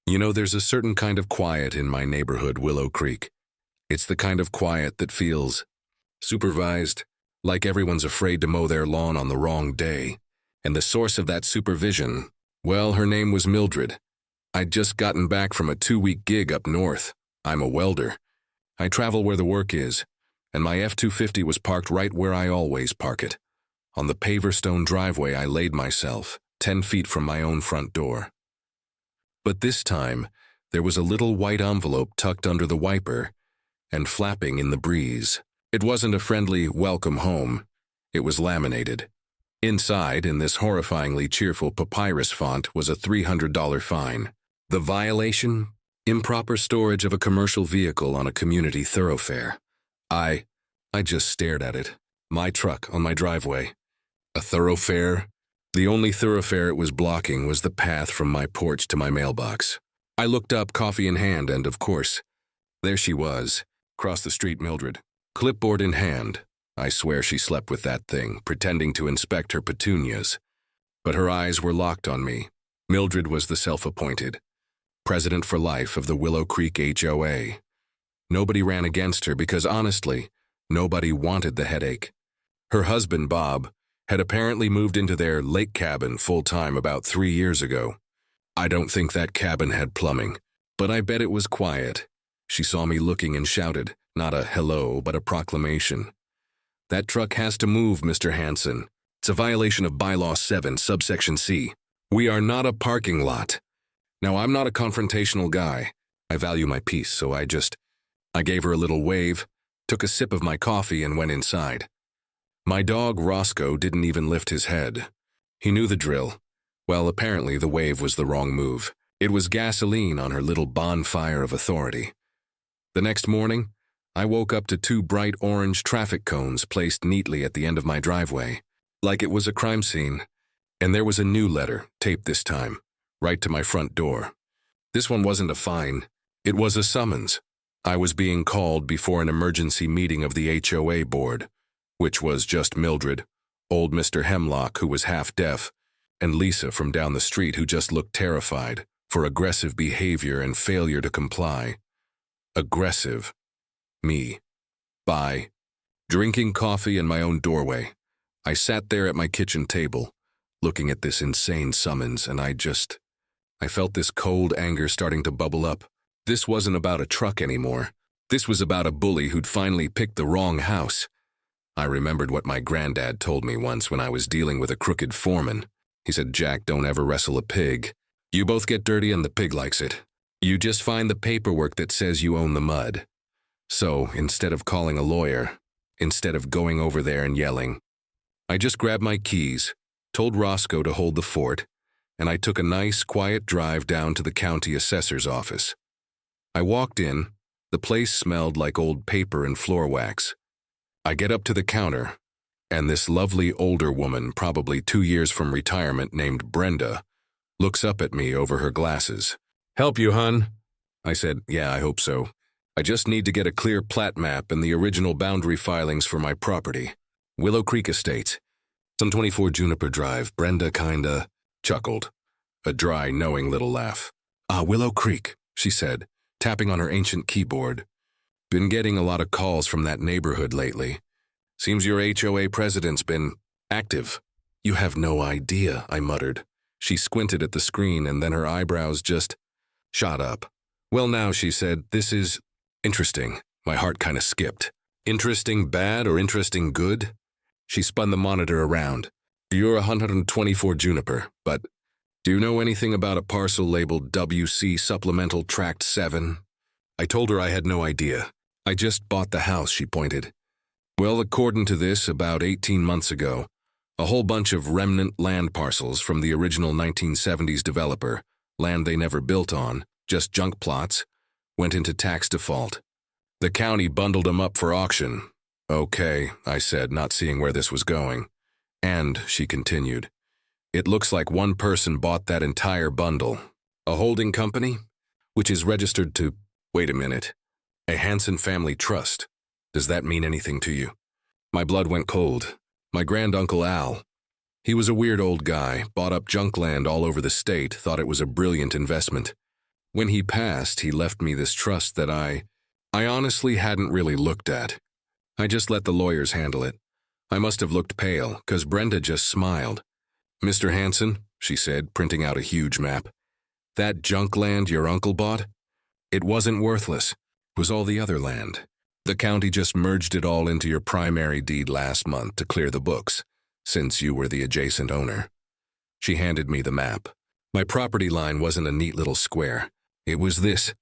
You know, there's a certain kind of quiet in my neighborhood, Willow Creek. It's the kind of quiet that feels supervised, like everyone's afraid to mow their lawn on the wrong day. And the source of that supervision, well, her name was Mildred. I'd just gotten back from a 2-week gig up north. I'm a welder. I travel where the work is, and my F-250 was parked right where I always park it. On the paver stone driveway I laid myself, 10 feet from my own front door. But this time, there was a little white envelope tucked under the wiper and flapping in the breeze. It wasn't a friendly welcome home. It was laminated. Inside, in this horrifyingly cheerful papyrus font, was a $300 fine. The violation? Improper storage of a commercial vehicle on a community thoroughfare. I just stared at it. My truck on my driveway. A thoroughfare? The only thoroughfare it was blocking was the path from my porch to my mailbox. I looked up, coffee in hand, and of course, there she was, across the street, Mildred, clipboard in hand. I swear she slept with that thing, pretending to inspect her petunias. But her eyes were locked on me. Mildred was the self-appointed president for life of the Willow Creek HOA. Nobody ran against her because, honestly, nobody wanted the headache. Her husband, Bob, had apparently moved into their lake cabin full-time about 3 years ago. I don't think that cabin had plumbing, but I bet it was quiet. She saw me looking and shouted, not a hello, but a proclamation. "That truck has to move, Mr. Hansen. It's a violation of Bylaw 7, subsection C. We are not a parking lot." Now, I'm not a confrontational guy. I value my peace, so I gave her a little wave, took a sip of my coffee, and went inside. My dog, Roscoe, didn't even lift his head. He knew the drill. Well, apparently the wave was the wrong move. It was gasoline on her little bonfire of authority. The next morning, I woke up to 2 bright orange traffic cones placed neatly at the end of my driveway, like it was a crime scene. And there was a new letter, taped this time, right to my front door. This one wasn't a fine. It was a summons. I was being called before an emergency meeting of the HOA board, which was just Mildred, old Mr. Hemlock, who was half-deaf, and Lisa from down the street, who just looked terrified for aggressive behavior and failure to comply. Aggressive. Me. By drinking coffee in my own doorway. I sat there at my kitchen table, looking at this insane summons, and I felt this cold anger starting to bubble up. This wasn't about a truck anymore. This was about a bully who'd finally picked the wrong house. I remembered what my granddad told me once when I was dealing with a crooked foreman. He said, "Jack, don't ever wrestle a pig. You both get dirty and the pig likes it. You just find the paperwork that says you own the mud." So, instead of calling a lawyer, instead of going over there and yelling, I just grabbed my keys, told Roscoe to hold the fort, and I took a nice, quiet drive down to the county assessor's office. I walked in. The place smelled like old paper and floor wax. I get up to the counter, and this lovely older woman, probably 2 years from retirement, named Brenda, looks up at me over her glasses. "Help you, hun?" I said, "Yeah, I hope so. I just need to get a clear plat map and the original boundary filings for my property. Willow Creek Estates. It's on 24 Juniper Drive." Brenda kinda chuckled. A dry, knowing little laugh. "Ah, Willow Creek," she said, tapping on her ancient keyboard. "Been getting a lot of calls from that neighborhood lately. Seems your HOA president's been active." "You have no idea," I muttered. She squinted at the screen, and then her eyebrows just shot up. "Well now," she said, "this is interesting." My heart kinda skipped. "Interesting bad or interesting good?" She spun the monitor around. "You're 124 Juniper, but do you know anything about a parcel labeled WC Supplemental Tract 7? I told her I had no idea. "I just bought the house," she pointed. "Well, according to this, about 18 months ago, a whole bunch of remnant land parcels from the original 1970s developer, land they never built on, just junk plots, went into tax default. The county bundled them up for auction." "Okay," I said, not seeing where this was going. "And," she continued, "it looks like one person bought that entire bundle. A holding company, which is registered to, wait a minute, a Hansen family trust. Does that mean anything to you?" My blood went cold. My granduncle Al. He was a weird old guy, bought up junk land all over the state, thought it was a brilliant investment. When he passed, he left me this trust that I honestly hadn't really looked at. I just let the lawyers handle it. I must have looked pale, 'cause Brenda just smiled. "Mr. Hanson," she said, printing out a huge map, "that junk land your uncle bought? It wasn't worthless. It was all the other land. The county just merged it all into your primary deed last month to clear the books, since you were the adjacent owner." She handed me the map. My property line wasn't a neat little square. It was this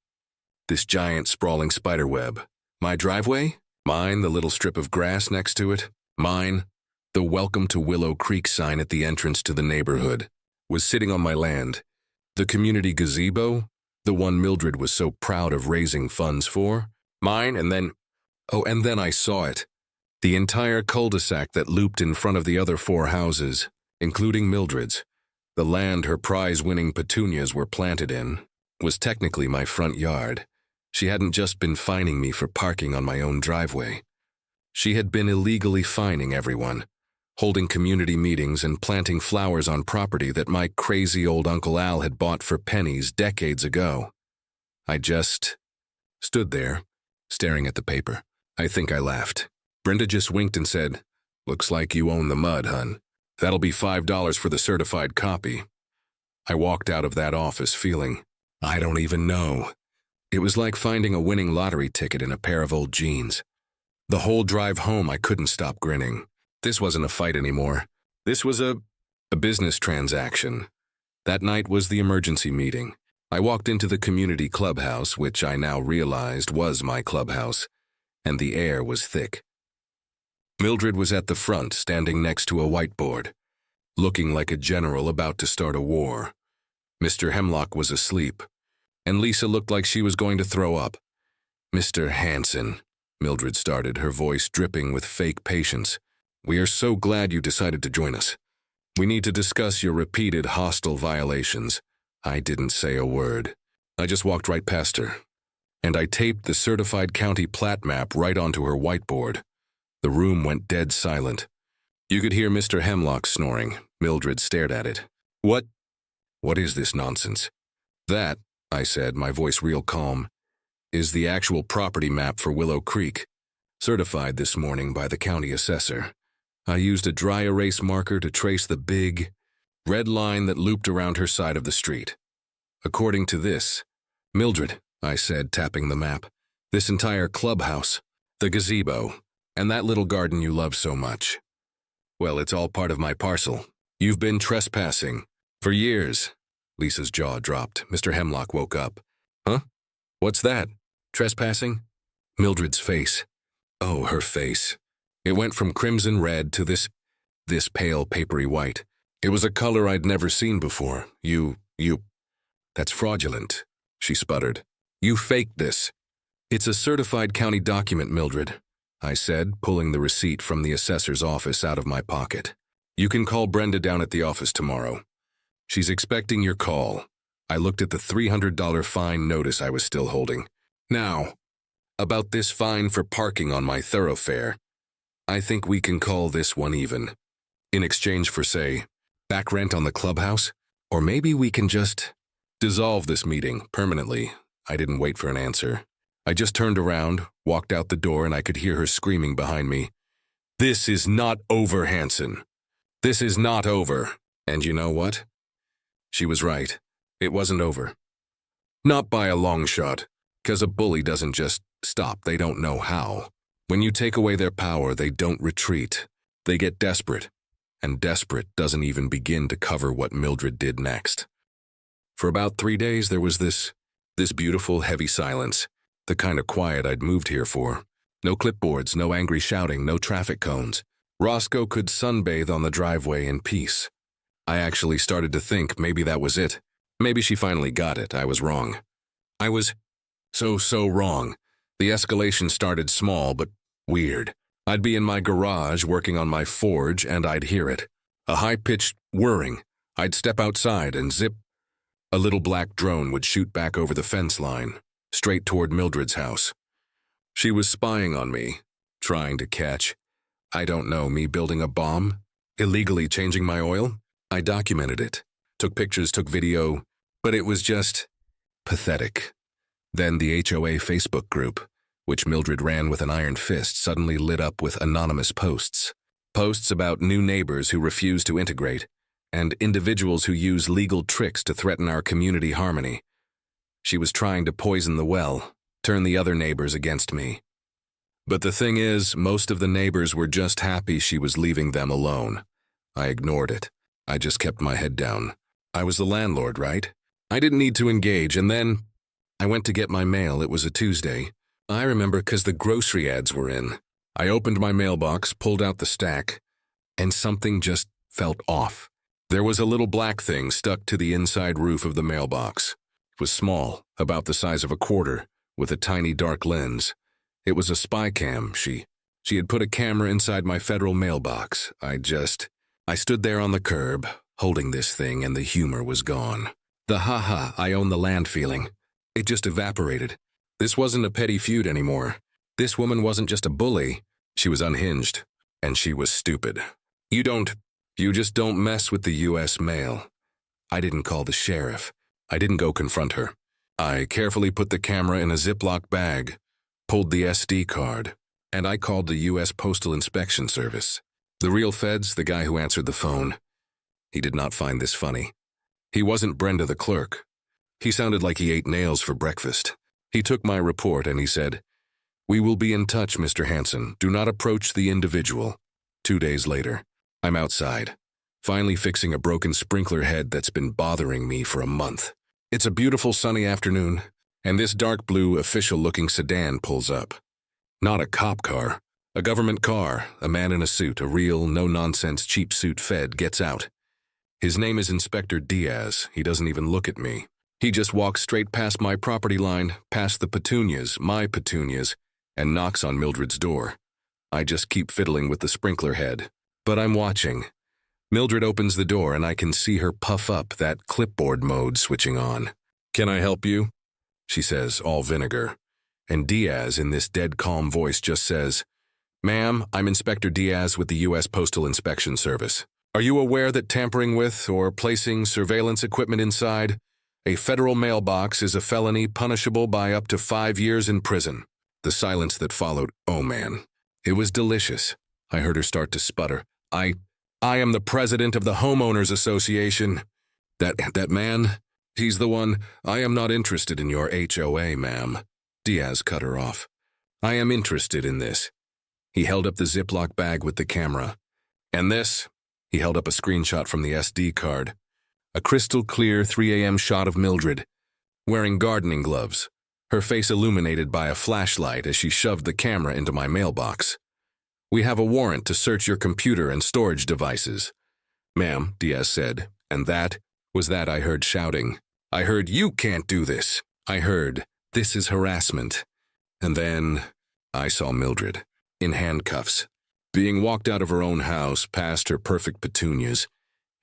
giant sprawling spiderweb. My driveway? Mine, the little strip of grass next to it. Mine, the "Welcome to Willow Creek" sign at the entrance to the neighborhood, was sitting on my land. The community gazebo, the one Mildred was so proud of raising funds for, mine, and then I saw it. The entire cul-de-sac that looped in front of the other 4 houses, including Mildred's, the land her prize-winning petunias were planted in, was technically my front yard. She hadn't just been fining me for parking on my own driveway. She had been illegally fining everyone, holding community meetings and planting flowers on property that my crazy old Uncle Al had bought for pennies decades ago. I just stood there, staring at the paper. I think I laughed. Brenda just winked and said, "Looks like you own the mud, hun. That'll be $5 for the certified copy." I walked out of that office feeling, I don't even know. It was like finding a winning lottery ticket in a pair of old jeans. The whole drive home, I couldn't stop grinning. This wasn't a fight anymore. This was a business transaction. That night was the emergency meeting. I walked into the community clubhouse, which I now realized was my clubhouse, and the air was thick. Mildred was at the front, standing next to a whiteboard, looking like a general about to start a war. Mr. Hemlock was asleep, and Lisa looked like she was going to throw up. "Mr. Hanson," Mildred started, her voice dripping with fake patience, "we are so glad you decided to join us. We need to discuss your repeated hostile violations." I didn't say a word. I just walked right past her, and I taped the certified county plat map right onto her whiteboard. The room went dead silent. You could hear Mr. Hemlock snoring. Mildred stared at it. What is this nonsense?" "That," I said, my voice real calm, "is the actual property map for Willow Creek, certified this morning by the county assessor. I used a dry erase marker to trace the big, red line that looped around her side of the street. According to this, Mildred," I said, tapping the map, "this entire clubhouse, the gazebo, and that little garden you love so much, well, it's all part of my parcel. You've been trespassing for years." Lisa's jaw dropped. Mr. Hemlock woke up. "Huh? What's that? Trespassing?" Mildred's face. Oh, her face. It went from crimson red to this pale papery white. It was a color I'd never seen before. That's fraudulent," she sputtered. "You faked this." "It's a certified county document, Mildred," I said, pulling the receipt from the assessor's office out of my pocket. "You can call Brenda down at the office tomorrow. She's expecting your call." I looked at the $300 fine notice I was still holding. "Now, about this fine for parking on my thoroughfare, I think we can call this one even. In exchange for, say, back rent on the clubhouse? Or maybe we can just dissolve this meeting permanently." I didn't wait for an answer. I just turned around, walked out the door, and I could hear her screaming behind me. "This is not over, Hanson. This is not over." And you know what? She was right. It wasn't over. Not by a long shot, 'cause a bully doesn't just stop. They don't know how. When you take away their power, they don't retreat. They get desperate, and desperate doesn't even begin to cover what Mildred did next. For about 3 days, there was this beautiful, heavy silence, the kind of quiet I'd moved here for. No clipboards, no angry shouting, no traffic cones. Roscoe could sunbathe on the driveway in peace. I actually started to think maybe that was it. Maybe she finally got it. I was wrong. I was so wrong. The escalation started small, but weird. I'd be in my garage working on my forge, and I'd hear it. A high-pitched whirring. I'd step outside, and zip, a little black drone would shoot back over the fence line, straight toward Mildred's house. She was spying on me, trying to catch, I don't know, me building a bomb? Illegally changing my oil? I documented it, took pictures, took video, but it was just Pathetic. Then the HOA Facebook group, which Mildred ran with an iron fist, suddenly lit up with anonymous posts. Posts about new neighbors who refuse to integrate, and individuals who use legal tricks to threaten our community harmony. She was trying to poison the well, turn the other neighbors against me. But the thing is, most of the neighbors were just happy she was leaving them alone. I ignored it. I just kept my head down. I was the landlord, right? I didn't need to engage, and then I went to get my mail. It was a Tuesday. I remember because the grocery ads were in. I opened my mailbox, pulled out the stack, and something just felt off. There was a little black thing stuck to the inside roof of the mailbox. It was small, about the size of a quarter, with a tiny dark lens. It was a spy cam. She had put a camera inside my federal mailbox. I stood there on the curb, holding this thing, and the humor was gone. The I own the land feeling. It just evaporated. This wasn't a petty feud anymore. This woman wasn't just a bully. She was unhinged, and she was stupid. You just don't mess with the U.S. mail. I didn't call the sheriff. I didn't go confront her. I carefully put the camera in a Ziploc bag, pulled the SD card, and I called the U.S. Postal Inspection Service. The real feds, the guy who answered the phone, he did not find this funny. He wasn't Brenda the clerk. He sounded like he ate nails for breakfast. He took my report and he said, "We will be in touch, Mr. Hansen. Do not approach the individual." 2 days later, I'm outside, finally fixing a broken sprinkler head that's been bothering me for a month. It's a beautiful sunny afternoon, and this dark blue official-looking sedan pulls up. Not a cop car, a government car. A man in a suit, a real, no-nonsense cheap suit fed, gets out. His name is Inspector Diaz. He doesn't even look at me. He just walks straight past my property line, past the petunias, my petunias, and knocks on Mildred's door. I just keep fiddling with the sprinkler head. But I'm watching. Mildred opens the door and I can see her puff up, that clipboard mode switching on. "Can I help you?" she says, all vinegar. And Diaz, in this dead calm voice, just says, "Ma'am, I'm Inspector Diaz with the U.S. Postal Inspection Service. Are you aware that tampering with or placing surveillance equipment inside a federal mailbox is a felony punishable by up to 5 years in prison?" The silence that followed, oh man, it was delicious. I heard her start to sputter. I am the president of the Homeowners Association. That man, he's the one. I am not interested in your HOA, ma'am. Diaz cut her off. I am interested in this. He held up the Ziploc bag with the camera. And this, he held up a screenshot from the SD card. A crystal clear 3 a.m. shot of Mildred, wearing gardening gloves, her face illuminated by a flashlight as she shoved the camera into my mailbox. "We have a warrant to search your computer and storage devices." "Ma'am," Diaz said, and that was that I heard shouting. I heard, "You can't do this." I heard, "This is harassment." And then I saw Mildred, in handcuffs, being walked out of her own house past her perfect petunias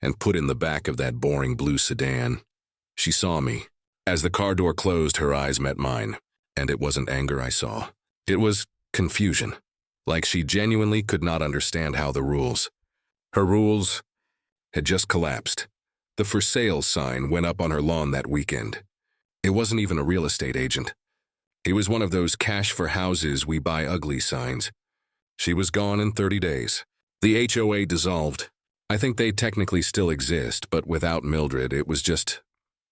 and put in the back of that boring blue sedan. She saw me. As the car door closed, her eyes met mine, and it wasn't anger I saw. It was confusion. Like she genuinely could not understand how her rules had just collapsed. The for sale sign went up on her lawn that weekend. It wasn't even a real estate agent. It was one of those cash for houses we buy ugly signs. She was gone in 30 days. The HOA dissolved. I think they technically still exist, but without Mildred, it was just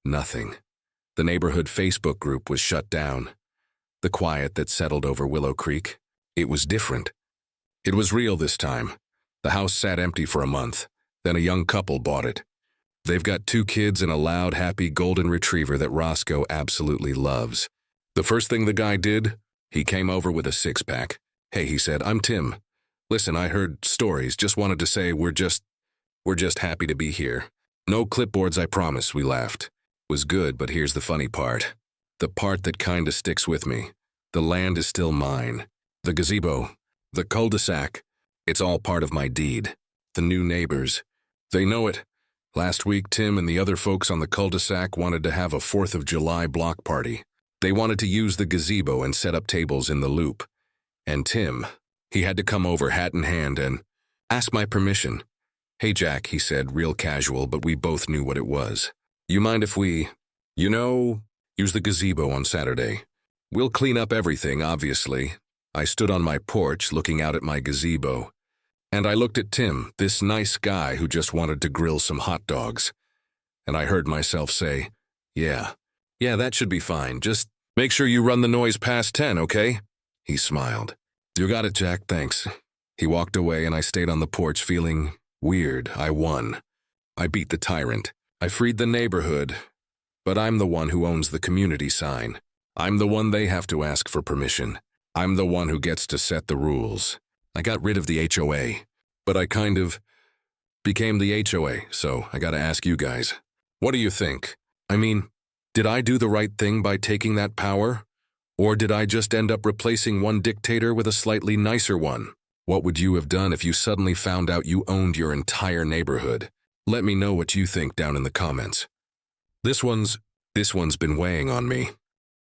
nothing. The neighborhood Facebook group was shut down. The quiet that settled over Willow Creek, it was different. It was real this time. The house sat empty for a month. Then a young couple bought it. They've got 2 kids and a loud, happy golden retriever that Roscoe absolutely loves. The first thing the guy did, he came over with a 6-pack. "Hey," he said, "I'm Tim. Listen, I heard stories. Just wanted to say we're just happy to be here. No clipboards, I promise," we laughed. It was good, but here's the funny part. The part that kinda sticks with me. The land is still mine. The gazebo, the cul-de-sac, it's all part of my deed. The new neighbors, they know it. Last week, Tim and the other folks on the cul-de-sac wanted to have a 4th of July block party. They wanted to use the gazebo and set up tables in the loop. And Tim, he had to come over hat in hand and ask my permission. "Hey, Jack," he said, real casual, but we both knew what it was. "You mind if we, you know Use the gazebo on Saturday. We'll clean up everything, obviously. I stood on my porch looking out at my gazebo. And I looked at Tim, this nice guy who just wanted to grill some hot dogs. And I heard myself say, yeah, that should be fine. Just make sure you run the noise past 10, okay? He smiled. You got it, Jack, thanks. He walked away and I stayed on the porch feeling weird. I won. I beat the tyrant. I freed the neighborhood. But I'm the one who owns the community sign. I'm the one they have to ask for permission. I'm the one who gets to set the rules. I got rid of the HOA, but I kind of became the HOA, so I gotta ask you guys. What do you think? I mean, did I do the right thing by taking that power? Or did I just end up replacing one dictator with a slightly nicer one? What would you have done if you suddenly found out you owned your entire neighborhood? Let me know what you think down in the comments. This one's been weighing on me.